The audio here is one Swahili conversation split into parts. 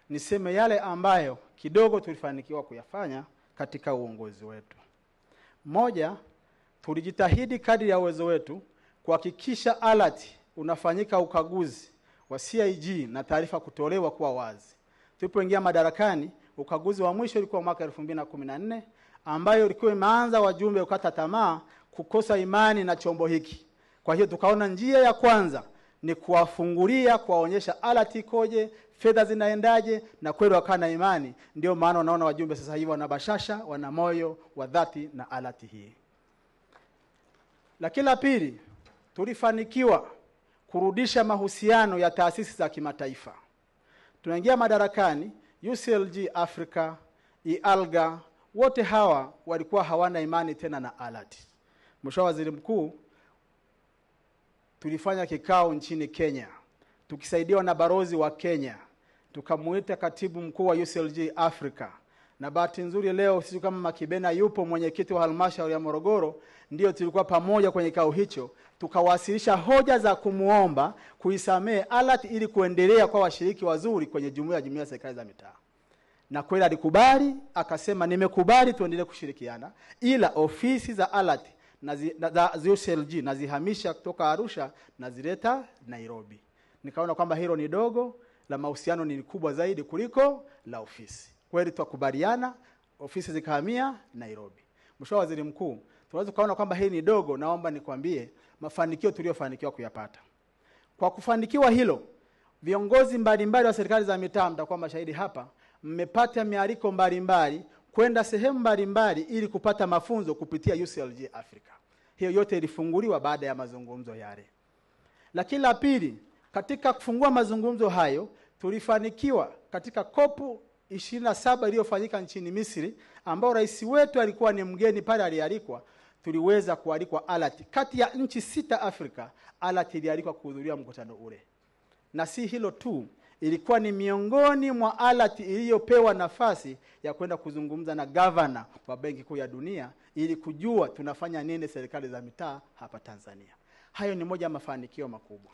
niseme yale ambayo kidogo tulifanikiwa kuyafanya katika uongozi wetu. Moja, tulijitahidi kadri ya uwezo wetu kuhakikisha alert unafanyika ukaguzi wa CIG na taarifa kutolewa kwa wazi. Tulipoingia madarakani, ukaguzi wa mwisho ulikuwa mwaka 2014 ambayo ilikuwa imeanza wajumbe ukata tamaa kukosa imani na chombo hiki. Kwa hiyo tukaona njia ya kwanza ni kuwafungulia, kuwaonyesha alert ikoje, fedha zinaendaje, na kweli wakana imani. Ndio maana unaona wajumbe sasa hivi wana bashasha, wana moyo wa dhati na alert hii. Lakini la pili, tulifanikiwa kurudisha mahusiano ya taasisi za kimataifa. Tunaingia madarakani, UCLG Africa, IALGA, wote hawa walikuwa hawana imani tena na alert. Mheshimiwa Waziri Mkuu, tulifanya kikao nchini Kenya, tukisaidiwa na balozi wa Kenya, tukamuita katibu mkuu wa UCLG Africa. Na bahati nzuri leo sisi kama Makibena yupo mwenyekiti wa halmashauri ya Morogoro, ndio tulikuwa pamoja kwenye kikao hicho, tukawasilisha hoja za kumuomba kuisamee alert ili kuendelea kwa washiriki wazuri kwenye jumuiya ya serikali za mitaa. Na kweli alikubali, akasema nimekubali tuendelee kushirikiana, ila ofisi za alert za UCLG nazihamisha kutoka Arusha na zileta Nairobi. Nikaona kwamba hilo ni dogo, la mahusiano ni kubwa zaidi kuliko la ofisi. Kweli tukubaliana, ofisi zikahamia Nairobi. Mheshimiwa Waziri Mkuu, tunaweza kuona kwamba hili ni dogo, naomba nikwambie mafanikio tuliyofanikiwa kuyapata. Kwa kufanikiwa hilo, viongozi mbalimbali wa serikali za mitaa, mtakuwa mashahidi hapa, mmepata mialiko mbalimbali kwenda sehemu mbalimbali ili kupata mafunzo kupitia UCLG Africa. Hiyo yote ilifunguliwa baada ya mazungumzo yale. Lakini la pili, katika kufungua mazungumzo hayo, tulifanikiwa katika kopu 27 iliyofanyika nchini Misri, ambao rais wetu alikuwa ni mgeni pale alialikwa, tuliweza kualikwa alert. Kati ya nchi 6 Afrika, alert ilialikwa kuhudhuria mkutano ule. Na si hilo tu, ilikuwa ni miongoni mwa alert iliyopewa nafasi ya kwenda kuzungumza na governor wa Benki Kuu ya Dunia ili kujua tunafanya nini serikali za mitaa hapa Tanzania. Hayo ni moja ya mafanikio makubwa.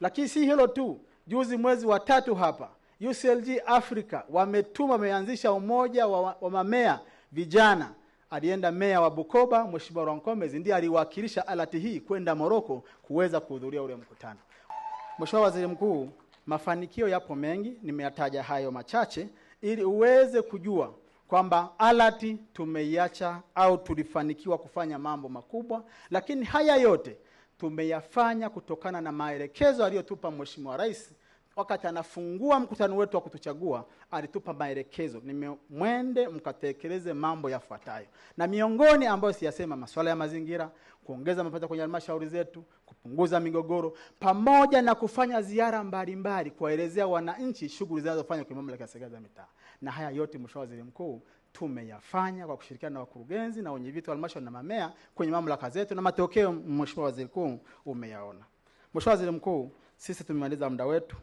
Lakini si hilo tu, juzi mwezi wa 3 hapa UCLG Africa wameanzisha umoja wa mamea vijana. Alienda meya wa Bukoba, Mheshimiwa Rwankomezi, ndiye aliwakilisha alert hii kwenda Morocco kuweza kuhudhuria ule mkutano. Mheshimiwa Waziri Mkuu, mafanikio yapo mengi, nimeyataja hayo machache ili uweze kujua kwamba alert tumeiacha au tulifanikiwa kufanya mambo makubwa, lakini haya yote tumeyafanya kutokana na maelekezo aliyotupa Mheshimiwa Rais. Wakati anafungua mkutano wetu wa kutuchagua, alitupa maelekezo, mwende mkatekeleze mambo yafuatayo. Na miongoni ambayo siyasema, masuala ya mazingira, kuongeza mapato kwenye halmashauri zetu, kupunguza migogoro, pamoja na kufanya ziara mbalimbali kuwaelezea wananchi shughuli zinazofanywa kwa mamlaka ya serikali za mitaa. Na haya yote Mheshimiwa Waziri Mkuu tumeyafanya kwa kushirikiana na wakurugenzi na wenyeviti wa halmashauri na mamea kwenye mamlaka zetu, na matokeo Mheshimiwa Waziri Mkuu umeyaona. Mheshimiwa Waziri Mkuu, sisi tumemaliza muda wetu.